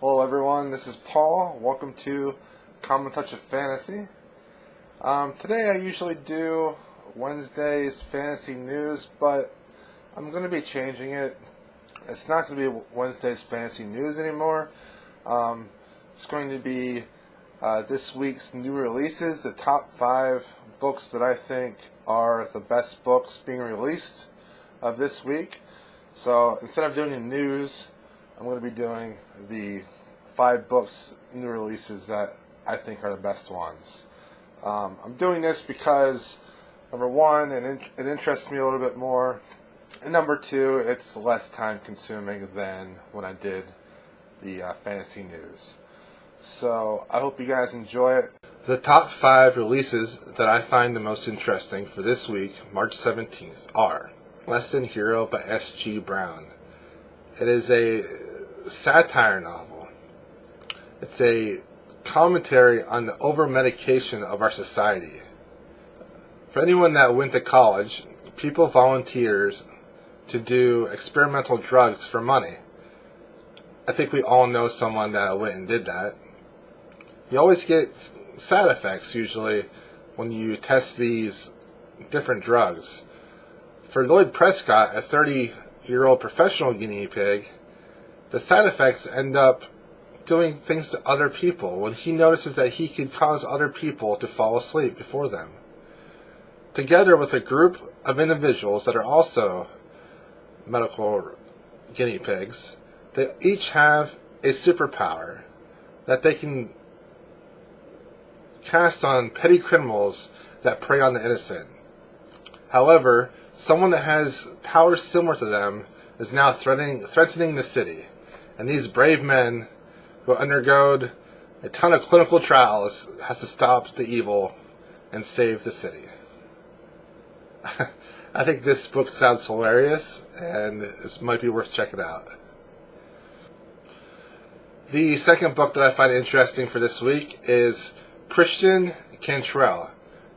Hello everyone, this is Paul. Welcome to Common Touch of Fantasy. Today I usually do Wednesday's fantasy news, but I'm going to be changing it. It's not going to be Wednesday's fantasy news anymore. It's going to be this week's new releases, the top 5 books that I think are the best books being released of this week. So instead of doing the news, I'm going to be doing the 5 books, new releases that I think are the best ones. I'm doing this because, number one, it interests me a little bit more, and number two, it's less time consuming than when I did the fantasy news. So I hope you guys enjoy it. The top 5 releases that I find the most interesting for this week, March 17th, are Less Than Hero by S.G. Brown. It is a satire novel. It's a commentary on the over-medication of our society. For anyone that went to college, people volunteers to do experimental drugs for money. I think we all know someone that went and did that. You always get side effects, usually, when you test these different drugs. For Lloyd Prescott, a 30-year-old professional guinea pig, the side effects end up doing things to other people when he notices that he could cause other people to fall asleep before them. Together with a group of individuals that are also medical guinea pigs, they each have a superpower that they can cast on petty criminals that prey on the innocent. However, someone that has powers similar to them is now threatening the city. And these brave men who undergo a ton of clinical trials has to stop the evil and save the city. I think this book sounds hilarious, and this might be worth checking out. The second book that I find interesting for this week is Christian Cantrell,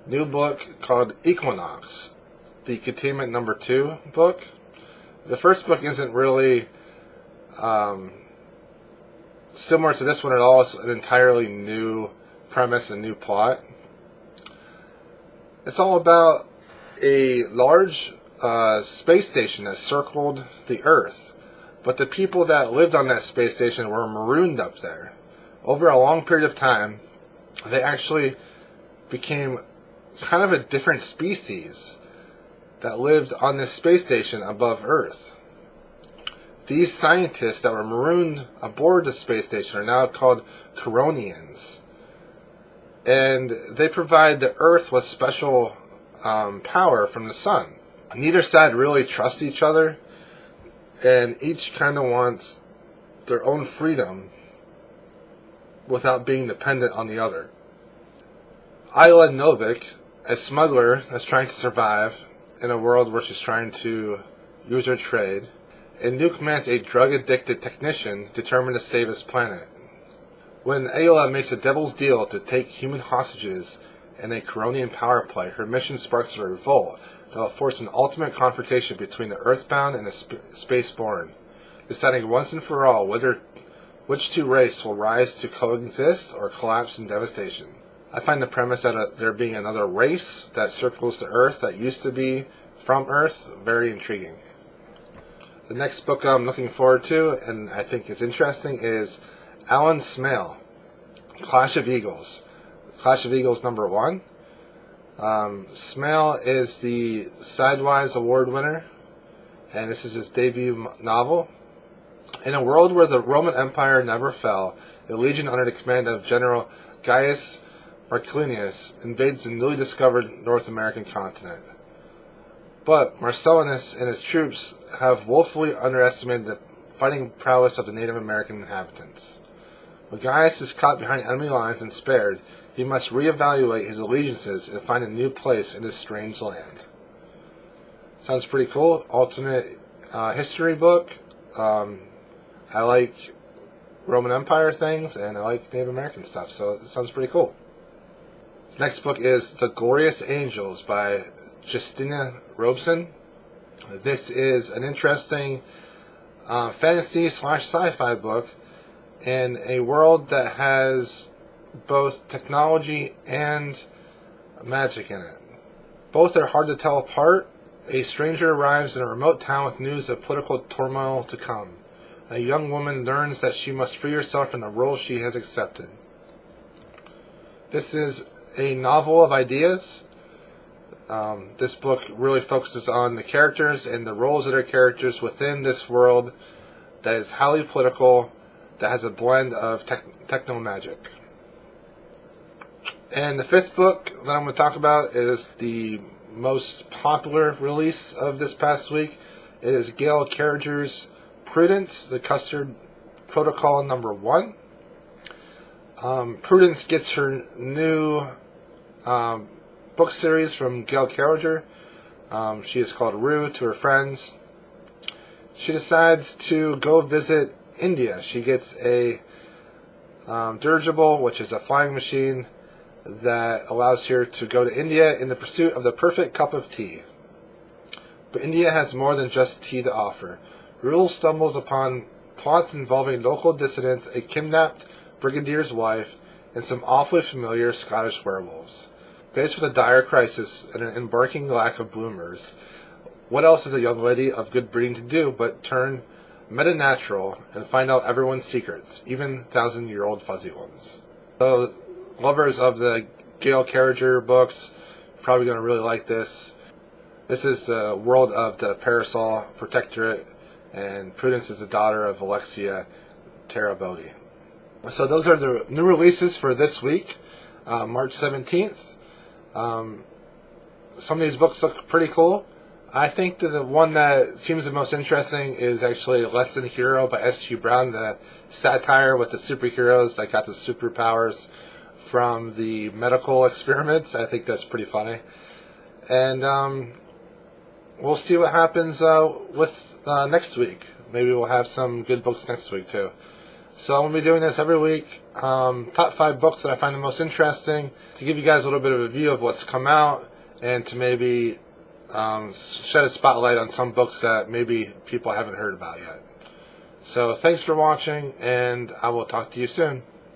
new book called Equinox, the Containment number 2 book. The first book isn't really similar to this one at all. It's an entirely new premise and new plot. It's all about a large space station that circled the Earth, but the people that lived on that space station were marooned up there. Over a long period of time, they actually became kind of a different species that lived on this space station above Earth. These scientists that were marooned aboard the space station are now called Coronians. And they provide the Earth with special power from the sun. Neither side really trusts each other, and each kind of wants their own freedom without being dependent on the other. Isla Novik, a smuggler that's trying to survive in a world where she's trying to use her trade, and Nuke Man's a drug-addicted technician determined to save his planet. When Ayla makes a devil's deal to take human hostages in a Coronian power play, her mission sparks a revolt that will force an ultimate confrontation between the Earthbound and the Spaceborne, deciding once and for all which two races will rise to coexist or collapse in devastation. I find the premise that there being another race that circles the Earth that used to be from Earth very intriguing. The next book I'm looking forward to, and I think is interesting, is Alan Smale, Clash of Eagles. Clash of Eagles number 1. Smale is the Sidewise Award winner, and this is his debut novel. In a world where the Roman Empire never fell, a legion under the command of General Gaius Marcellinus invades the newly discovered North American continent. But Marcellinus and his troops have woefully underestimated the fighting prowess of the Native American inhabitants. When Gaius is caught behind enemy lines and spared, he must reevaluate his allegiances and find a new place in this strange land. Sounds pretty cool. Alternate history book. I like Roman Empire things, and I like Native American stuff, so it sounds pretty cool. The next book is The Glorious Angels by Justina Robson. This is an interesting fantasy / sci-fi book in a world that has both technology and magic in it. Both are hard to tell apart. A stranger arrives in a remote town with news of political turmoil to come. A young woman learns that she must free herself from the role she has accepted. This is a novel of ideas. This book really focuses on the characters and the roles of their characters within this world that is highly political, that has a blend of techno-magic. And the fifth book that I'm going to talk about is the most popular release of this past week. It is Gail Carriger's Prudence, the Custard Protocol #1. Prudence gets her new book series from Gail Carriger. She is called Rue to her friends. She decides to go visit India. She gets a dirigible, which is a flying machine that allows her to go to India in the pursuit of the perfect cup of tea. But India has more than just tea to offer. Rue stumbles upon plots involving local dissidents, a kidnapped brigadier's wife, and some awfully familiar Scottish werewolves. Faced with a dire crisis and an embarking lack of bloomers, what else is a young lady of good breeding to do but turn meta-natural and find out everyone's secrets, even thousand-year-old fuzzy ones? So, lovers of the Gail Carriger books are probably going to really like this. This is the world of the Parasol Protectorate, and Prudence is the daughter of Alexia Terabodi. So those are the new releases for this week, March 17th. Some of these books look pretty cool. I think that the one that seems the most interesting is actually Less Than Hero by S.G. Brown, the satire with the superheroes that got the superpowers from the medical experiments. I think that's pretty funny. And we'll see what happens with next week. Maybe we'll have some good books next week too. So I'm going to be doing this every week. Top 5 books that I find the most interesting, to give you guys a little bit of a view of what's come out, and to maybe shed a spotlight on some books that maybe people haven't heard about yet. So thanks for watching, and I will talk to you soon.